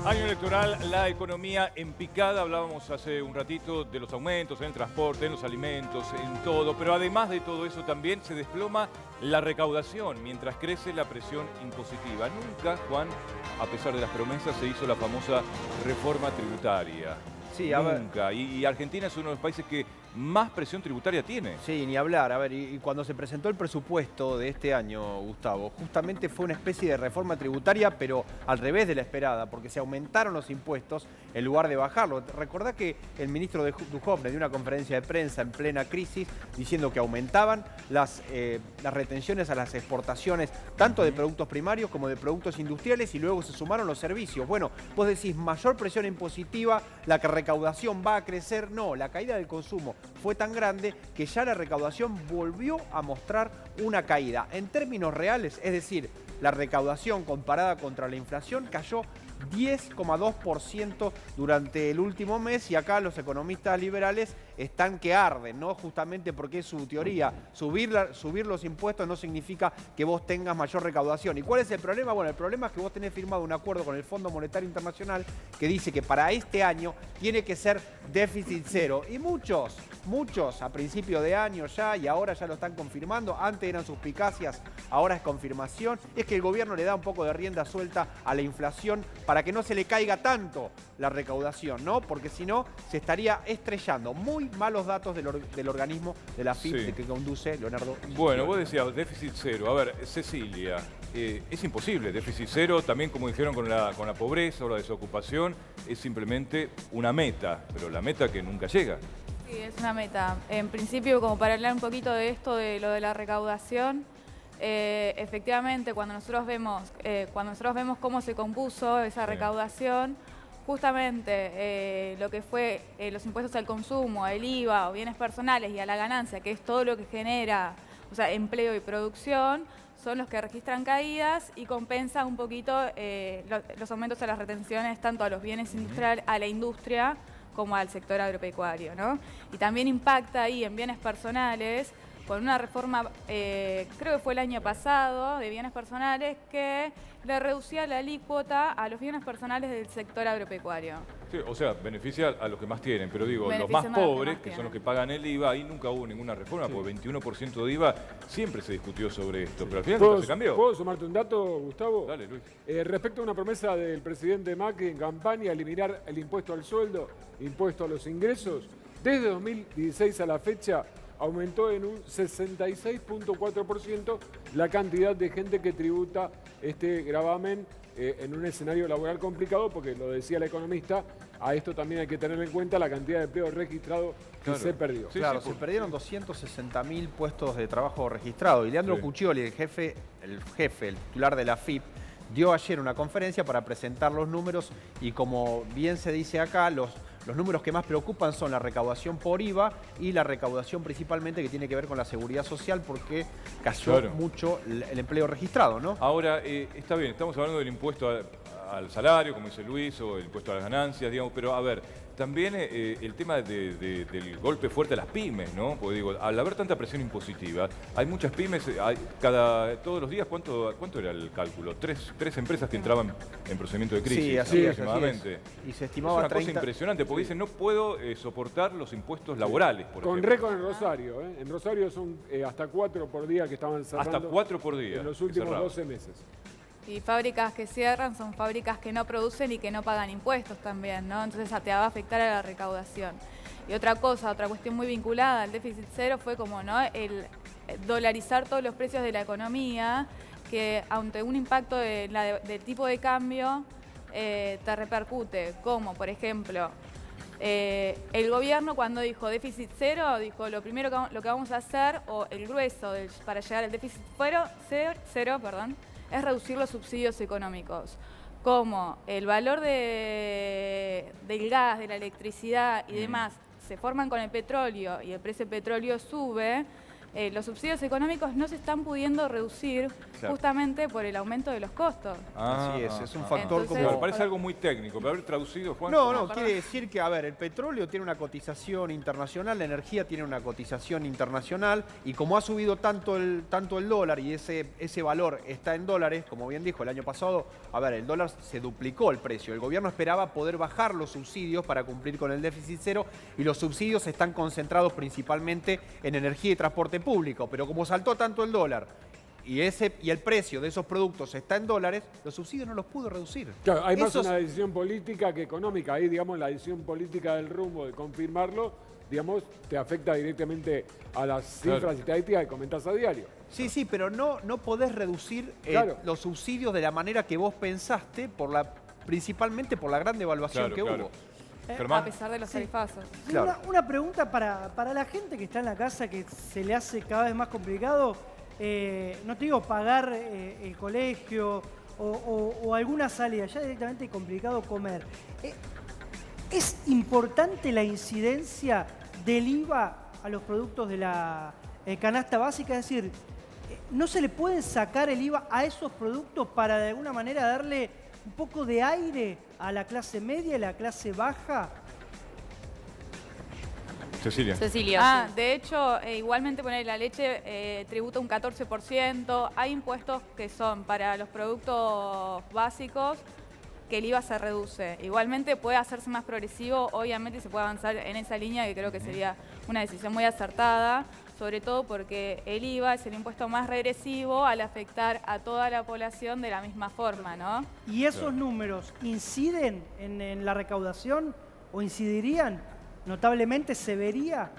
Año electoral, la economía en picada. Hablábamos hace un ratito de los aumentos en el transporte, en los alimentos, en todo. Pero además de todo eso también se desploma la recaudación mientras crece la presión impositiva. Nunca, Juan, a pesar de las promesas, se hizo la famosa reforma tributaria. Sí, Nunca. Y Argentina es uno de los países que más presión tributaria tiene. Sí, ni hablar. A ver, y cuando se presentó el presupuesto de este año, Gustavo, justamente fue una especie de reforma tributaria, pero al revés de la esperada, porque se aumentaron los impuestos en lugar de bajarlos. Recordá que el ministro de Duhovne dio una conferencia de prensa en plena crisis diciendo que aumentaban las retenciones a las exportaciones, tanto de productos primarios como de productos industriales, y luego se sumaron los servicios. Bueno, vos decís, mayor presión impositiva, la recaudación va a crecer. No, la caída del consumo fue tan grande que ya la recaudación volvió a mostrar una caída. En términos reales, es decir, la recaudación comparada contra la inflación cayó 10,2% durante el último mes, y acá los economistas liberales están que arden, ¿no? Justamente porque es su teoría. Subir los impuestos no significa que vos tengas mayor recaudación. ¿Y cuál es el problema? Bueno, el problema es que vos tenés firmado un acuerdo con el Fondo Monetario Internacional que dice que para este año tiene que ser déficit cero. Y muchos a principio de año ya, y ahora ya lo están confirmando. Antes eran suspicacias, ahora es confirmación. Es que el gobierno le da un poco de rienda suelta a la inflación para que no se le caiga tanto la recaudación, ¿no? Porque si no, se estaría estrellando. Muy malos datos del organismo de la FIP, Sí. que conduce Leonardo. Bueno, vos decías déficit cero. A ver, Cecilia, es imposible déficit cero, también como dijeron con la pobreza o la desocupación, es simplemente una meta, pero la meta que nunca llega. Sí, es una meta. En principio, como para hablar un poquito de esto, de lo de la recaudación, efectivamente, cuando nosotros vemos cómo se compuso esa recaudación, justamente lo que fue los impuestos al consumo, el IVA o bienes personales y a la ganancia, que es todo lo que genera, o sea, empleo y producción, son los que registran caídas y compensan un poquito los aumentos a las retenciones tanto a los bienes industriales, a la industria, como al sector agropecuario, ¿no? Y también impacta ahí en bienes personales con una reforma, creo que fue el año pasado, de bienes personales, que le reducía la alícuota a los bienes personales del sector agropecuario. Sí, o sea, beneficia a los que más tienen, pero digo, los Beneficia más más a los que pobres, más que son tienen. los que pagan el IVA, ahí nunca hubo ninguna reforma, Sí. porque 21% de IVA siempre se discutió sobre esto, pero al final ¿Puedo, nunca se cambió. ¿Puedo sumarte un dato, Gustavo? Dale, Luis. Respecto a una promesa del presidente Macri en campaña, eliminar el impuesto al sueldo, impuesto a los ingresos, desde 2016 a la fecha aumentó en un 66,4% la cantidad de gente que tributa este gravamen en un escenario laboral complicado, porque lo decía la economista, a esto también hay que tener en cuenta la cantidad de empleo registrado que Claro. se perdió. Sí, Claro, sí, se perdieron 260.000 puestos de trabajo registrados. Y Leandro Sí. Cuccioli, el titular de la FIP, dio ayer una conferencia para presentar los números, y como bien se dice acá, los números que más preocupan son la recaudación por IVA y la recaudación principalmente que tiene que ver con la seguridad social, porque cayó Claro. mucho el empleo registrado, ¿no? Ahora, está bien, estamos hablando del impuesto al salario, como dice Luis, o el impuesto a las ganancias, digamos, pero a ver, también el tema del golpe fuerte a las pymes, ¿no? Porque digo, al haber tanta presión impositiva, hay muchas pymes, todos los días, ¿cuánto era el cálculo? Tres empresas que entraban en procedimiento de crisis, Sí, así es, aproximadamente. así es. Y se Es estimaba una 30... cosa impresionante, porque dicen, no puedo soportar los impuestos laborales, por Con ejemplo. récord en Rosario. En Rosario son hasta 4 por día que estaban cerrando. Hasta 4 por día. En los que últimos cerraban. 12 meses. Y fábricas que cierran son fábricas que no producen y que no pagan impuestos también, ¿no? Entonces te va a afectar a la recaudación. Y otra cuestión muy vinculada al déficit cero fue como, ¿no?, el dolarizar todos los precios de la economía, que ante un impacto del tipo de cambio te repercute, como por ejemplo, el gobierno cuando dijo déficit cero, dijo lo primero lo que vamos a hacer, o el grueso para llegar al déficit cero, es reducir los subsidios económicos, como el valor del gas, de la electricidad y demás se forman con el petróleo y el precio del petróleo sube. los subsidios económicos no se están pudiendo reducir justamente por el aumento de los costos. Así es un factor Entonces, Me parece algo muy técnico, pero haber traducido, Juan. No, quiere decir que, a ver, el petróleo tiene una cotización internacional, la energía tiene una cotización internacional, y como ha subido tanto el dólar y ese valor está en dólares, como bien dijo el año pasado, a ver, el dólar se duplicó el precio. El gobierno esperaba poder bajar los subsidios para cumplir con el déficit cero, y los subsidios están concentrados principalmente en energía y transporte público, pero como saltó tanto el dólar y el precio de esos productos está en dólares, los subsidios no los pudo reducir. Claro, hay más una decisión política que económica. Ahí, digamos, la decisión política del rumbo de confirmarlo, digamos, te afecta directamente a las cifras y estadísticas que comentás a diario. Sí, pero no podés reducir los subsidios de la manera que vos pensaste, principalmente por la gran devaluación que hubo. A pesar de los tarifazos. Claro. Una pregunta para la gente que está en la casa, que se le hace cada vez más complicado, no te digo pagar el colegio o alguna salida, ya directamente complicado comer. ¿Es importante la incidencia del IVA a los productos de la canasta básica? Es decir, ¿no se le puede sacar el IVA a esos productos para de alguna manera darle un poco de aire a la clase media y a la clase baja? Cecilia. De hecho, igualmente poner la leche tributa un 14%. Hay impuestos que son para los productos básicos que el IVA se reduce. Igualmente puede hacerse más progresivo, obviamente se puede avanzar en esa línea, que creo que sería una decisión muy acertada, sobre todo porque el IVA es el impuesto más regresivo al afectar a toda la población de la misma forma, ¿no? ¿Y esos números inciden en la recaudación o incidirían? ¿Notablemente se vería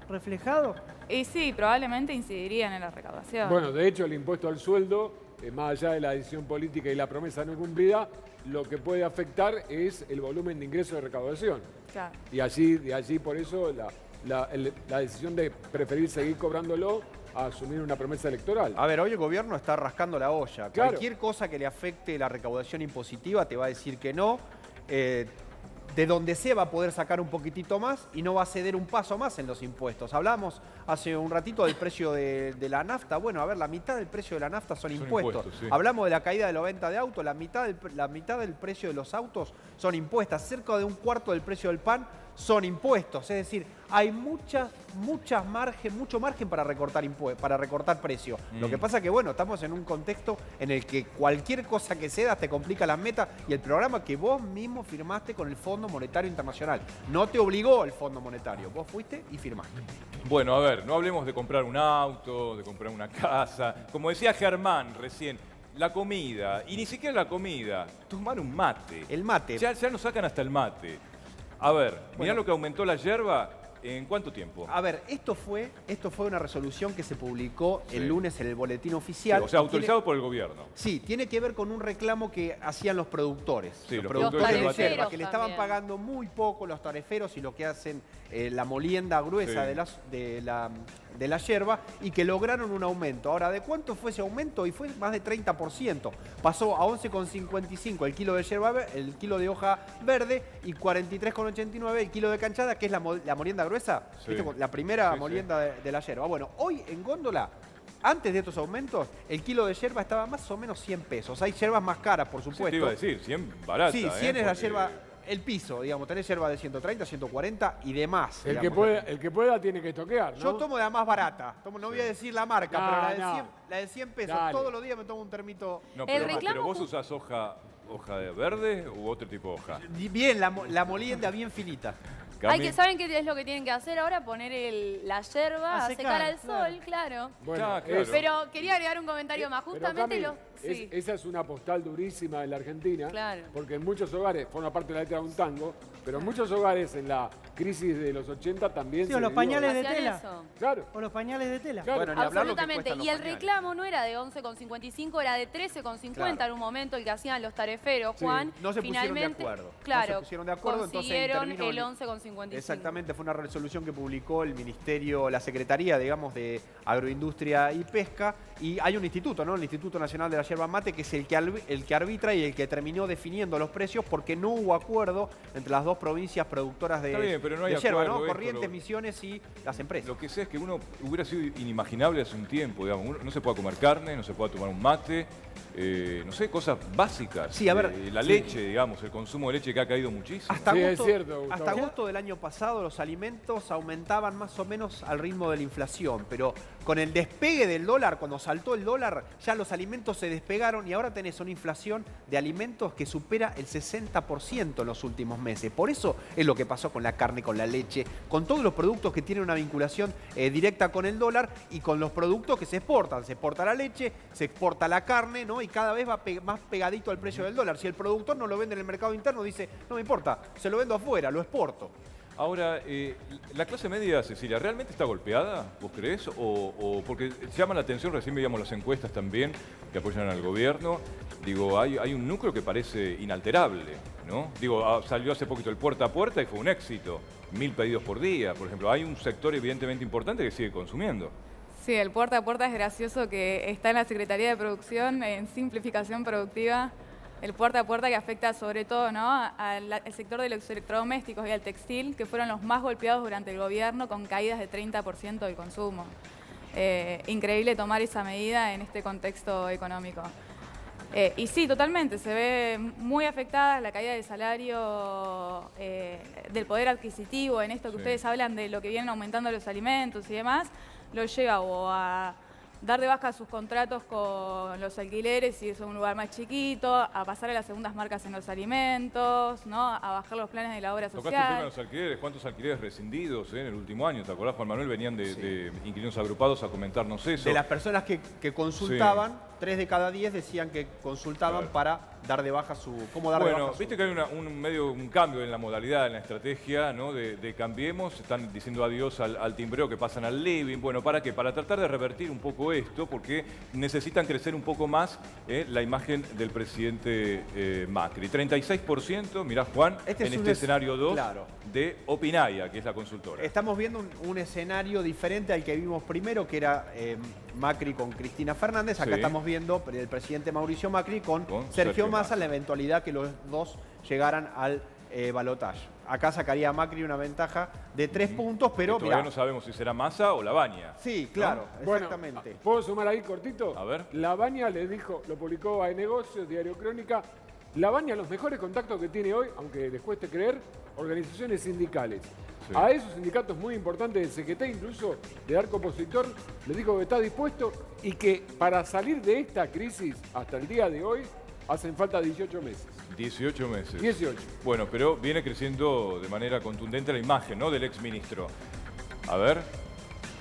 reflejado? Y sí, probablemente incidirían en la recaudación. Bueno, de hecho, el impuesto al sueldo, más allá de la decisión política y la promesa no cumplida, lo que puede afectar es el volumen de ingreso de recaudación. Claro. Y allí por eso la decisión de preferir seguir cobrándolo a asumir una promesa electoral. A ver, hoy el gobierno está rascando la olla. Claro. Cualquier cosa que le afecte la recaudación impositiva te va a decir que no. De donde sea va a poder sacar un poquitito más y no va a ceder un paso más en los impuestos. Hablamos hace un ratito del precio de la nafta. Bueno, a ver, la mitad del precio de la nafta son impuestos. Sí. Hablamos de la caída de la venta de autos, la mitad del precio de los autos son impuestas. Cerca de un cuarto del precio del pan son impuestos. Es decir, hay mucho margen para recortar precios. Lo que pasa que, bueno, estamos en un contexto en el que cualquier cosa que cedas te complica las metas y el programa que vos mismo firmaste con el Fondo Monetario Internacional. No te obligó el Fondo Monetario, vos fuiste y firmaste. Bueno, a ver, no hablemos de comprar un auto, de comprar una casa. Como decía Germán recién, la comida, y ni siquiera la comida, tomar un mate. El mate. Ya nos sacan hasta el mate. A ver, mirá lo que aumentó la yerba. ¿En cuánto tiempo? A ver, esto fue una resolución que se publicó el lunes en el boletín oficial. Sí, o sea, autorizado por el gobierno. Sí, tiene que ver con un reclamo que hacían los productores. Sí, los productores de yerba, que le estaban también pagando muy poco los tareferos y lo que hacen la molienda gruesa de la yerba, y que lograron un aumento. Ahora, ¿de cuánto fue ese aumento? Y fue más de 30%. Pasó a 11,55 el kilo de yerba, el kilo de hoja verde, y 43,89 el kilo de canchada, que es la molienda gruesa. ¿Viste? La primera molienda de la yerba. Bueno, hoy en góndola, antes de estos aumentos, el kilo de yerba estaba más o menos 100 pesos. Hay yerbas más caras, por supuesto. Sí, te iba a decir, 100 barata. Sí, 100 es la yerba, el piso, digamos. Tenés yerba de 130, 140 y demás. El que pueda tiene que toquear, ¿no? Yo tomo de la más barata. No voy a decir la marca, pero la de 100 pesos. Dale. Todos los días me tomo un termito. No, pero vos usás hoja de verde u otro tipo de hoja. Bien, la molienda bien finita. ¿Saben qué es lo que tienen que hacer ahora? Poner la yerba a secar al sol, claro. Bueno, claro. Pero quería agregar un comentario más. Justamente esa es una postal durísima de la Argentina. Claro. Porque en muchos hogares, forma parte de la letra de un tango, pero en muchos hogares en la crisis de los 80 también o los pañales de tela. Claro. O los pañales de tela. Claro. Bueno, absolutamente. Y el reclamo no era de 11,55, era de 13,50 en un momento el que hacían los tareferos, Juan. No se pusieron de acuerdo. Claro, no se pusieron de acuerdo, consiguieron entonces el 11,55. Exactamente, fue una resolución que publicó el Ministerio, la Secretaría, digamos, de Agroindustria y Pesca. Y hay un instituto, ¿no? El Instituto Nacional de la yerba mate, que es el que arbitra y el que terminó definiendo los precios porque no hubo acuerdo entre las dos provincias productoras de, Está bien, pero no hay de yerba, acuerdo, ¿no? esto, Corrientes, Misiones y las empresas. Lo que sé es que uno hubiera sido inimaginable hace un tiempo, digamos. No se puede comer carne, no se puede tomar un mate, no sé, cosas básicas. Sí, a ver, la sí. leche, digamos, el consumo de leche que ha caído muchísimo. Hasta Sí, agosto, es cierto, Gustavo. hasta agosto del año pasado los alimentos aumentaban más o menos al ritmo de la inflación, pero con el despegue del dólar, cuando saltó el dólar, ya los alimentos se despegaron y ahora tenés una inflación de alimentos que supera el 60% en los últimos meses. Por eso es lo que pasó con la carne, con la leche, con todos los productos que tienen una vinculación directa con el dólar y con los productos que se exportan. Se exporta la leche, se exporta la carne, ¿no? Y cada vez va más pegadito al precio del dólar. Si el productor no lo vende en el mercado interno, dice, no me importa, se lo vendo afuera, lo exporto. Ahora, la clase media, Cecilia, ¿realmente está golpeada? ¿Vos creés? O porque llama la atención, recién veíamos las encuestas también que apoyan al gobierno. Digo, hay un núcleo que parece inalterable, ¿no? Digo, salió hace poquito el puerta a puerta y fue un éxito. 1000 pedidos por día, por ejemplo. Hay un sector evidentemente importante que sigue consumiendo. Sí, el puerta a puerta es gracioso que está en la Secretaría de Producción, en simplificación productiva. El puerta a puerta que afecta sobre todo, ¿no?, al sector de los electrodomésticos y al textil, que fueron los más golpeados durante el gobierno con caídas de 30% del consumo. Increíble tomar esa medida en este contexto económico. Y sí, totalmente, se ve muy afectada la caída del salario, del poder adquisitivo, en esto que ustedes hablan de lo que vienen aumentando los alimentos y demás, lo lleva o a dar de baja sus contratos con los alquileres si es un lugar más chiquito, a pasar a las segundas marcas en los alimentos, ¿no?, a bajar los planes de la obra Tocaste el tema de social. los alquileres. ¿Cuántos alquileres rescindidos en el último año? ¿Te acordás, Juan Manuel? Venían de inquilinos agrupados a comentarnos eso. De las personas que consultaban, 3 de cada 10 decían que consultaban para dar de baja cómo dar de baja su... Viste que hay un cambio en la modalidad, en la estrategia, ¿no?, de Cambiemos. Están diciendo adiós al timbreo, que pasan al living. Bueno, ¿para qué? Para tratar de revertir un poco esto, porque necesitan crecer un poco más la imagen del presidente Macri. 36%, mirá, Juan, en este escenario 2 de Opinaya, que es la consultora. Estamos viendo un escenario diferente al que vimos primero, que era Macri con Cristina Fernández. Acá estamos viendo el presidente Mauricio Macri con Sergio Massa, la eventualidad que los dos llegaran al balotaje. Acá sacaría a Macri una ventaja de 3 puntos, pero todavía no sabemos si será Massa o Lavagna. Sí, claro, ¿no? exactamente. Bueno, ¿puedo sumar ahí cortito? A ver. Lavagna le dijo, lo publicó a Negocios, Diario Crónica, Lavagna los mejores contactos que tiene hoy, aunque les cueste creer, organizaciones sindicales. Sí. A esos sindicatos muy importantes del CGT, incluso de Arco Opositor, le dijo que está dispuesto y que para salir de esta crisis hasta el día de hoy hacen falta 18 meses. 18 meses. 18. Bueno, pero viene creciendo de manera contundente la imagen, ¿no?, del exministro. A ver,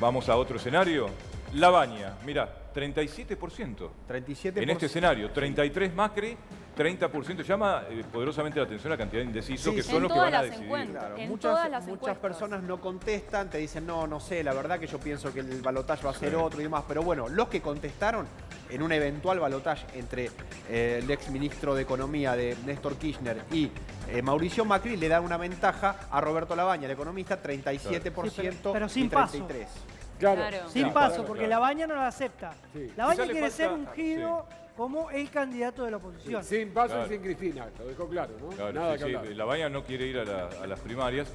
vamos a otro escenario. Lavagna, mira, 37%. 37%. En este escenario, 33 Macri, 30%. Llama poderosamente la atención la cantidad de indecisos que son los que van a decidir. Claro, En muchas, todas las muchas encuestas. personas no contestan, te dicen, no sé, la verdad que yo pienso que el balotaje va a ser otro y demás. Pero bueno, los que contestaron en un eventual balotaje entre el exministro de Economía de Néstor Kirchner y Mauricio Macri, le dan una ventaja a Roberto Lavagna, el economista, 37% Sí, pero sin y 33%. Claro. Sin paso, porque Lavagna no la acepta. Sí. Lavagna Quizá le quiere ser falta- ungido como el candidato de la oposición. Sin paso Claro. y sin Cristina, lo dejó claro, ¿no? Claro, Nada sí, que sí, hablar. Lavagna no quiere ir a las primarias.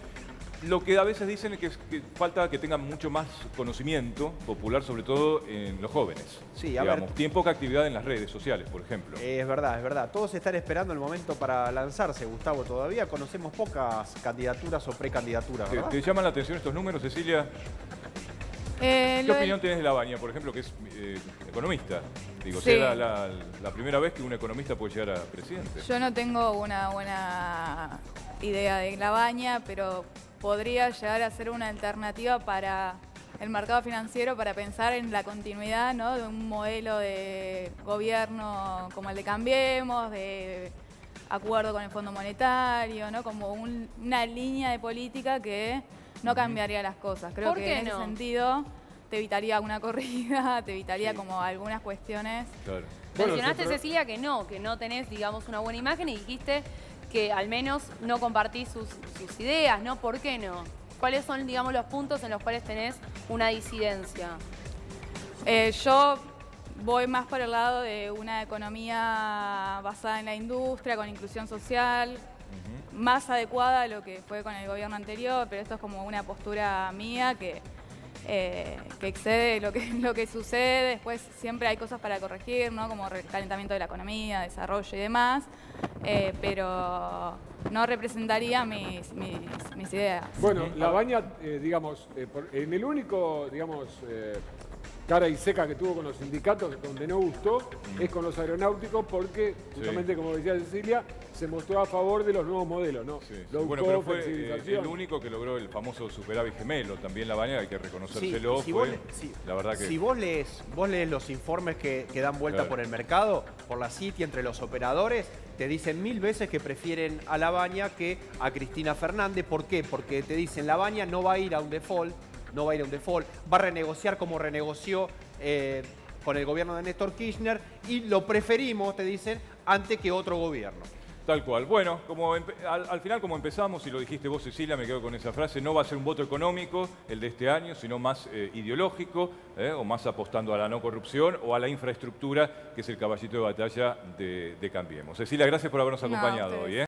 Lo que a veces dicen es que falta que tengan mucho más conocimiento popular, sobre todo en los jóvenes. Sí, a Digamos, ver. tienen poca actividad en las redes sociales, por ejemplo. Es verdad, es verdad. Todos están esperando el momento para lanzarse, Gustavo. Todavía conocemos pocas candidaturas o precandidaturas, ¿verdad? ¿Te llaman la atención estos números, Cecilia? ¿Qué opinión tienes de Lavagna, por ejemplo, que es economista? Digo, Sí. ¿será la primera vez que un economista puede llegar a presidente? Yo no tengo una buena idea de Lavagna, pero podría llegar a ser una alternativa para el mercado financiero, para pensar en la continuidad, ¿no?, de un modelo de gobierno como el de Cambiemos, de acuerdo con el Fondo Monetario, ¿no?, como una línea de política que no cambiaría las cosas. Creo ¿Por que qué en ese no? sentido te evitaría una corrida, te evitaría como algunas cuestiones. Claro. Mencionaste, Cecilia, que no tenés, digamos, una buena imagen y dijiste que al menos no compartís sus ideas, ¿no? ¿Por qué no? ¿Cuáles son, digamos, los puntos en los cuales tenés una disidencia? Yo voy más por el lado de una economía basada en la industria, con inclusión social, más adecuada a lo que fue con el gobierno anterior, pero esto es como una postura mía que excede lo que sucede. Después siempre hay cosas para corregir, ¿no? Como el calentamiento de la economía, desarrollo y demás, pero no representaría mis ideas. Bueno, la Baña, digamos, en el único, digamos, cara y seca que tuvo con los sindicatos, donde no gustó, es con los aeronáuticos, porque justamente, como decía Cecilia, se mostró a favor de los nuevos modelos, ¿no? Sí. Low Bueno, cost, pero fue flexibilización. el único que logró el famoso superávit gemelo. También la Baña, hay que reconocérselo. Sí, La verdad que... Si vos lees los informes que dan vuelta Claro. por el mercado, por la City, entre los operadores, te dicen 1000 veces que prefieren a la Baña que a Cristina Fernández. ¿Por qué? Porque te dicen la Baña no va a ir a un default, va a renegociar como renegoció con el gobierno de Néstor Kirchner y lo preferimos, te dicen, antes que otro gobierno. Tal cual. Bueno, al final, como empezamos, y lo dijiste vos, Cecilia, me quedo con esa frase, no va a ser un voto económico el de este año, sino más ideológico, o más apostando a la no corrupción o a la infraestructura, que es el caballito de batalla de Cambiemos. Cecilia, gracias por habernos acompañado hoy.